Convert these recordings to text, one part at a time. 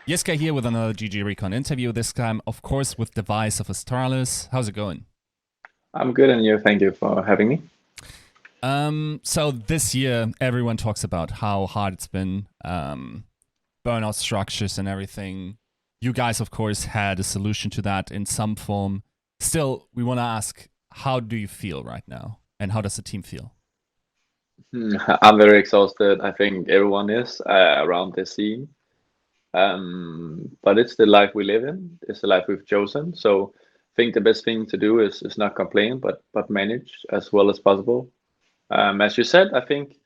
Jeska here with another GGRecon interview, this time, of course, with Device of Astralis. How's it going? I'm good, and you? Thank you for having me. So this year, everyone talks about how hard it's been, burnout structures and everything. You guys, of course, had a solution to that in some form. Still, we want to ask, how do you feel right now? And how does the team feel? I'm very exhausted. I think everyone is around this scene. But it's the life we live in. It's the life we've chosen. So I think the best thing to do is not complain, but manage as well as possible. As you said, I think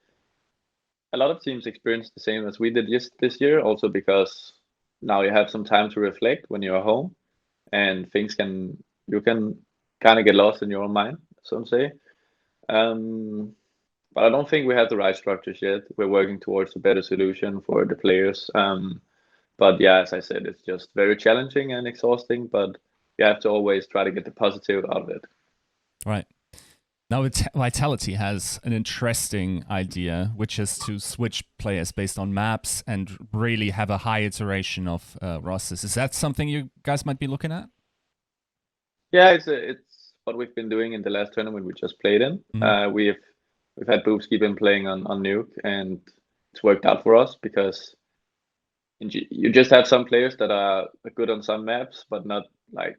a lot of teams experience the same as we did just this year. Also because now you have some time to reflect when you're home, and you can kind of get lost in your own mind, so to say. Um, But I don't think we have the right structures yet. We're working towards a better solution for the players. But yeah, as I said, it's just very challenging and exhausting, but you have to always try to get the positive out of it. Right. Now, Vitality has an interesting idea, which is to switch players based on maps and really have a high iteration of rosters. Is that something you guys might be looking at? Yeah, it's what we've been doing in the last tournament we just played in. Mm-hmm. We've had Boobski been playing on Nuke, and it's worked out for us because you just have some players that are good on some maps, but not like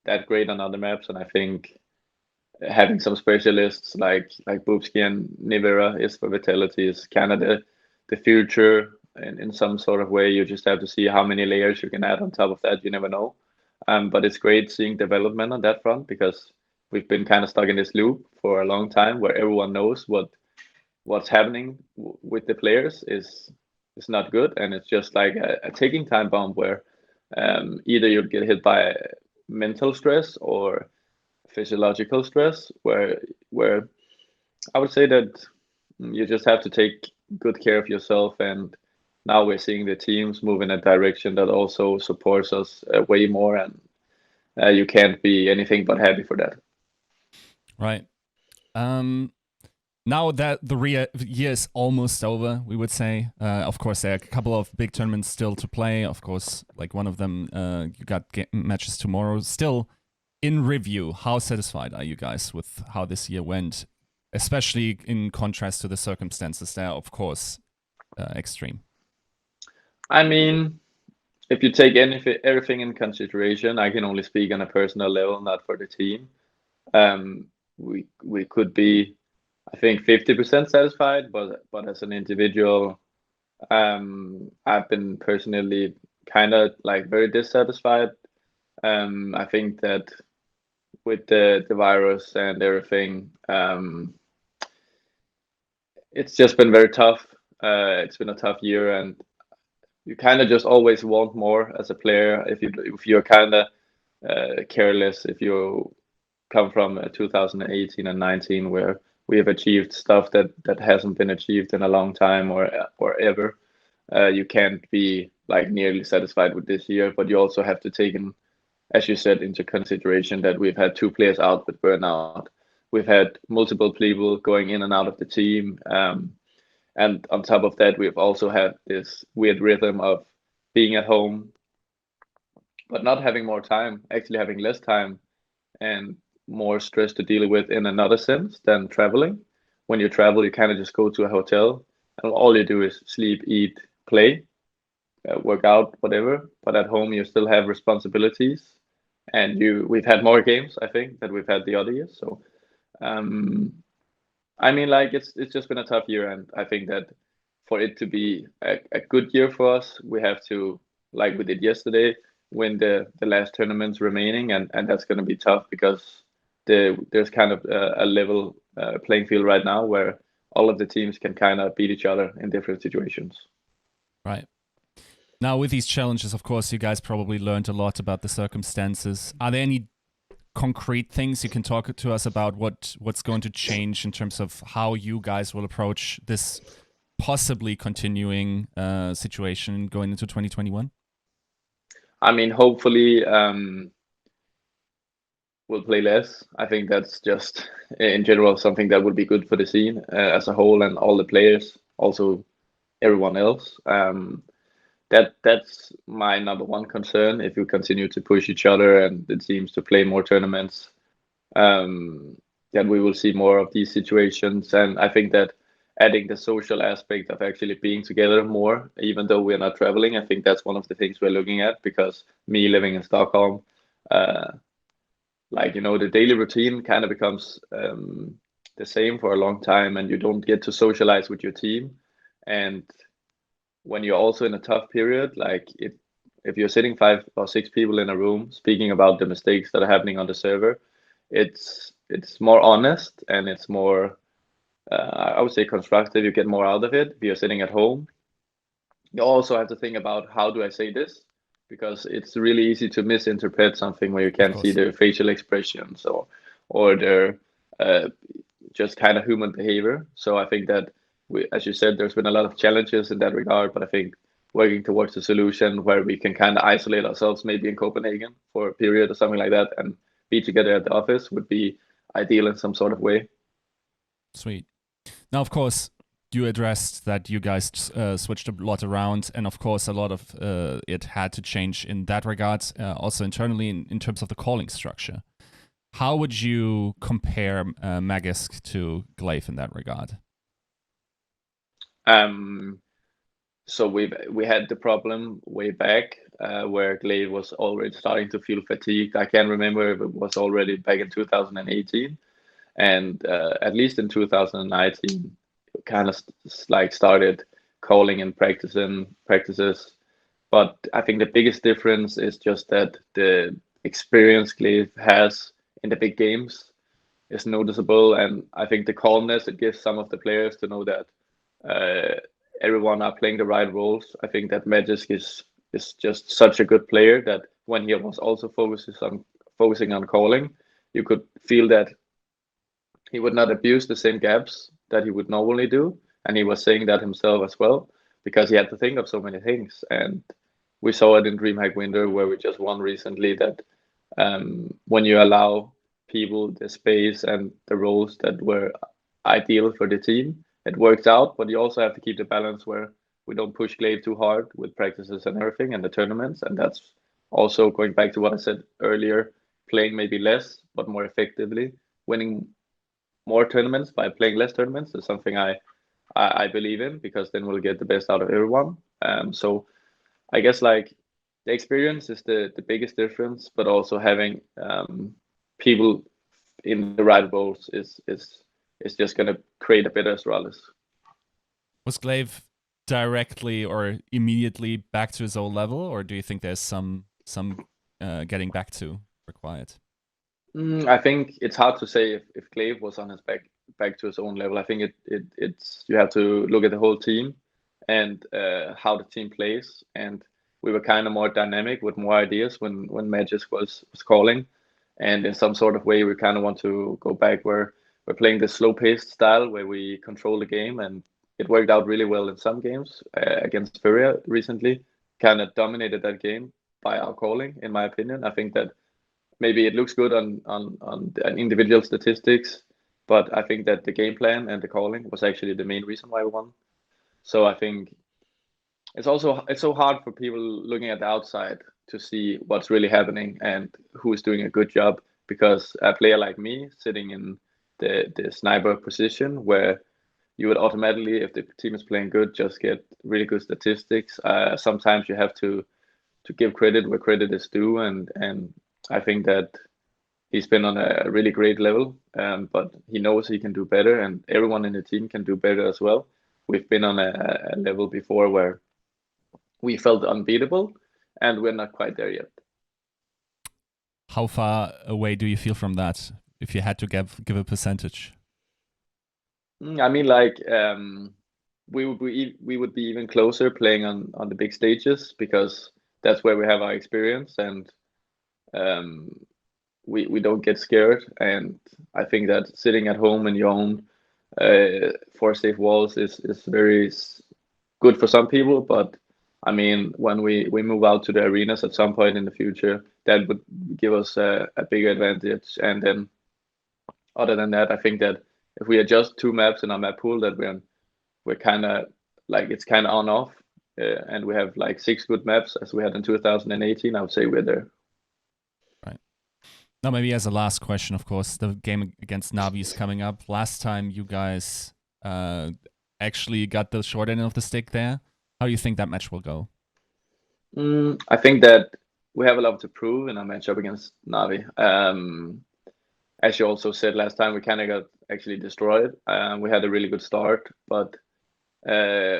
that great on other maps. And I think having some specialists like Boobski and Nivera is for Vitality is kind of the future in some sort of way. You just have to see how many layers you can add on top of that. You never know. But it's great seeing development on that front because we've been kind of stuck in this loop for a long time where everyone knows what's happening with the players is not good, and it's just like a ticking time bomb where either you'll get hit by mental stress or physiological stress, where I would say that you just have to take good care of yourself. And now we're seeing the teams move in a direction that also supports us way more, and you can't be anything but happy for that. Right. Um, Now that the year is almost over, we would say. Of course, there are a couple of big tournaments still to play. Of course, like one of them, you got matches tomorrow. Still, in review, how satisfied are you guys with how this year went, especially in contrast to the circumstances? They're, of course, extreme. I mean, if you take everything in consideration, I can only speak on a personal level, not for the team. We could be, I think, 50% satisfied, but as an individual, I've been personally kind of like very dissatisfied. I think that with the virus and everything, it's just been very tough. It's been a tough year, and you kind of just always want more as a player. If you're kind of careless, if you come from 2018 and 19, where we have achieved stuff that hasn't been achieved in a long time or ever, you can't be like nearly satisfied with this year. But you also have to take in, as you said, into consideration that we've had two players out with burnout. We've had multiple people going in and out of the team. And on top of that, we've also had this weird rhythm of being at home, but not having more time, actually having less time and more stress to deal with in another sense than traveling. When you travel, you kind of just go to a hotel and all you do is sleep, eat, play, work out, whatever. But at home, you still have responsibilities, and we've had more games, I think, than we've had the other years. So, um, I mean, like it's just been a tough year, and I think that for it to be a good year for us, we have to, like we did yesterday, win the last tournaments remaining, and that's going to be tough because there's kind of a level playing field right now where all of the teams can kind of beat each other in different situations. Right. Now, with these challenges, of course, you guys probably learned a lot about the circumstances. Are there any concrete things you can talk to us about what's going to change in terms of how you guys will approach this possibly continuing situation going into 2021? I mean, hopefully, we'll play less. I think that's just in general something that would be good for the scene as a whole and all the players, also everyone else. that's my number one concern. If we continue to push each other and the teams to play more tournaments, then we will see more of these situations. And I think that adding the social aspect of actually being together more, even though we're not traveling, I think that's one of the things we're looking at, because me living in Stockholm, like, the daily routine kind of becomes the same for a long time, and you don't get to socialize with your team. And when you're also in a tough period, like if you're sitting 5 or 6 people in a room speaking about the mistakes that are happening on the server, it's more honest, and it's more I would say constructive. You get more out of it. If you're sitting at home, you also have to think about, how do I say this? Because it's really easy to misinterpret something where you Of can't see course. their facial expressions, or their just kind of human behavior. So I think that as you said, there's been a lot of challenges in that regard, but I think working towards a solution where we can kind of isolate ourselves, maybe in Copenhagen for a period or something like that, and be together at the office would be ideal in some sort of way. Sweet. Now, of course, you addressed that you guys switched a lot around, and of course, a lot of it had to change in that regard, also internally in terms of the calling structure. How would you compare Magisk to gla1ve in that regard? So we had the problem way back where gla1ve was already starting to feel fatigued. I can't remember if it was already back in 2018, and at least in 2019, kind of like started calling and practices. But I think the biggest difference is just that the experience gla1ve has in the big games is noticeable, and I think the calmness it gives some of the players to know that everyone are playing the right roles. I think that Magisk is just such a good player that when he was also focusing on calling, you could feel that he would not abuse the same gaps that he would normally do, and he was saying that himself as well, because he had to think of so many things. And we saw it in DreamHack Winter, where we just won recently, that when you allow people the space and the roles that were ideal for the team, it works out. But you also have to keep the balance where we don't push gla1ve too hard with practices and everything and the tournaments. And that's also going back to what I said earlier, playing maybe less but more effectively. Winning more tournaments by playing less tournaments is something I believe in, because then we'll get the best out of everyone. So I guess like the experience is the biggest difference, but also having people in the right roles is just gonna create a better Astralis. Was gla1ve directly or immediately back to his old level, or do you think there's some getting back to required? I think it's hard to say if gla1ve was on his back to his own level. I think it's you have to look at the whole team and how the team plays. And we were kind of more dynamic with more ideas when Magisk was calling. And in some sort of way, we kind of want to go back where we're playing the slow-paced style where we control the game, and it worked out really well in some games. Against Furia recently, kind of dominated that game by our calling, in my opinion. I think that maybe it looks good on individual statistics, but I think that the game plan and the calling was actually the main reason why we won. So I think it's so hard for people looking at the outside to see what's really happening and who is doing a good job, because a player like me sitting in the sniper position, where you would automatically, if the team is playing good, just get really good statistics. Sometimes you have to give credit where credit is due, and I think that he's been on a really great level, but he knows he can do better, and everyone in the team can do better as well. We've been on a level before where we felt unbeatable, and we're not quite there yet. How far away do you feel from that, if you had to give a percentage? I mean, like we would be even closer playing on the big stages, because that's where we have our experience, and we don't get scared. And I think that sitting at home in your own four safe walls is very good for some people, but I mean, when we move out to the arenas at some point in the future, that would give us a bigger advantage. And then other than that, I think that if we adjust 2 maps in our map pool, that we're kind of like, it's kind of on off. and we have like 6 good maps as we had in 2018, I would say we're there. Right. Now, maybe as a last question, of course, the game against Navi is coming up. Last time you guys actually got the short end of the stick there. How do you think that match will go? I think that we have a lot to prove in our matchup against Navi. As you also said last time, we kind of got actually destroyed. We had a really good start, but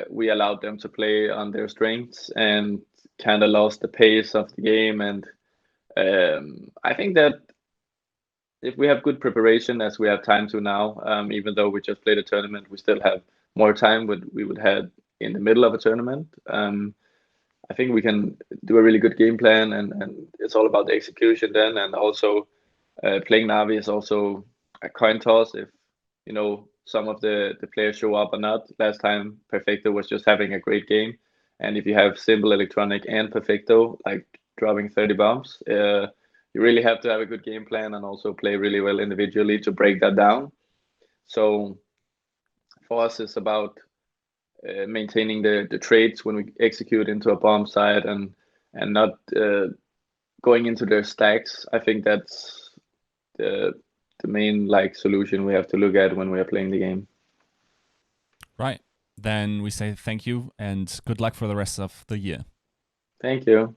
we allowed them to play on their strengths and kind of lost the pace of the game. And I think that if we have good preparation, as we have time to now, even though we just played a tournament, we still have more time we would have in the middle of a tournament. I think we can do a really good game plan, and it's all about the execution then. And also, playing Navi is also a coin toss. If some of the players show up or not. Last time, Perfecto was just having a great game, and if you have Simple, Electronic, and Perfecto like dropping 30 bombs, you really have to have a good game plan and also play really well individually to break that down. So for us, it's about maintaining the trades when we execute into a bomb site and not going into their stacks. I think that's the main solution we have to look at when we are playing the game. Right. Then we say thank you and good luck for the rest of the year. Thank you.